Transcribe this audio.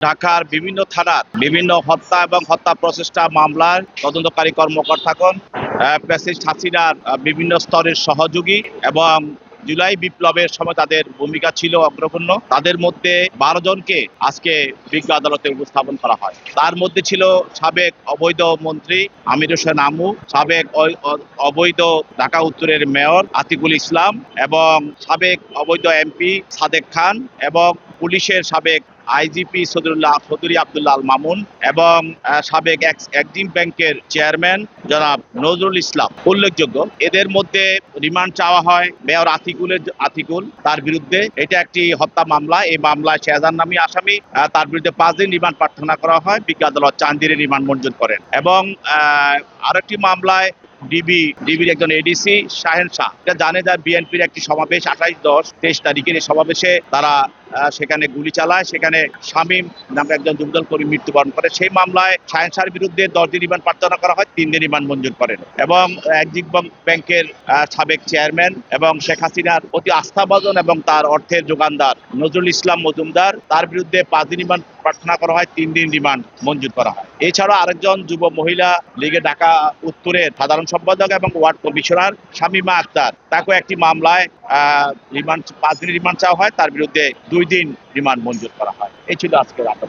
ঢাকার বিভিন্ন থানার বিভিন্ন হত্যা এবং হত্যা প্রচেষ্টা মামলার তদন্তকারী কর্মকর্তাগণ ফ্যাসিস্ট হাসিনার বিভিন্ন স্তরের সহযোগী এবং জুলাই বিপ্লবের সময় তাদের ভূমিকা ছিল অগ্রগণ্য। তাদের মধ্যে 12 জনকে আজকে বিজ্ঞ আদালতে উপস্থাপন করা হয়। তার মধ্যে ছিল সাবেক অবৈধ মন্ত্রী আমির হোসেন আমু, সাবেক অবৈধ ঢাকা উত্তরের মেয়র আতিকুল ইসলাম এবং সাবেক অবৈধ এমপি সাদেক খান এবং পুলিশের সাবেক আইজিপি চৌধুরী আব্দুল্লাহ আল মামুন এবং সাবেক এক্সিম ব্যাংকের চেয়ারম্যান জনাব নজরুল ইসলাম উল্লেখযোগ্য। এদের মধ্যে রিমান্ড চাওয়া হয় মেয়র আতিকুল তার বিরুদ্ধে। এটা একটি হত্যা মামলা। এই মামলায় শাহজাহান নামী আসামি, তার বিরুদ্ধে 5 দিন রিমান্ড প্রার্থনা করা হয়। বিজ্ঞ আদালত 4 দিনের রিমান্ড মঞ্জুর করেন এবং আরেকটি মামলায় ডিবির একজন এডিসি শাহেন শাহ, এটা জানে যে বিএনপির একটি সমাবেশ 28-10-23 তারিখের এই সমাবেশে তারা সেখানে গুলি চালায়, সেখানে শামীম নামে একজন যুবদল কর্মী মৃত্যুবরণ করে। সেই মামলায় শাহেন শাহের বিরুদ্ধে 10 দিন রিমান্ড প্রার্থনা করা হয়, 3 দিন রিমান্ড মঞ্জুর করেন এবং এক্সিম ব্যাংকের সাবেক চেয়ারম্যান এবং শেখ হাসিনার অতি আস্থাভাজন এবং তার অর্থের যোগানদার নজরুল ইসলাম মজুমদার, তার বিরুদ্ধে 5 দিন রিমান্ড প্রার্থনা করা হয়, 3 দিন রিমান্ড মঞ্জুর করা হয়। এছাড়া আরেকজন যুব মহিলা লীগে ঢাকা উত্তরের সাধারণ সম্পাদক এবং ওয়ার্ড কমিশনার শামীমা আক্তার, তাকেও একটি মামলায় 5 দিন রিমান্ড চাওয়া হয়, তার বিরুদ্ধে 2 দিন রিমান্ড মঞ্জুর করা হয়। এই ছিল আজকের আটক।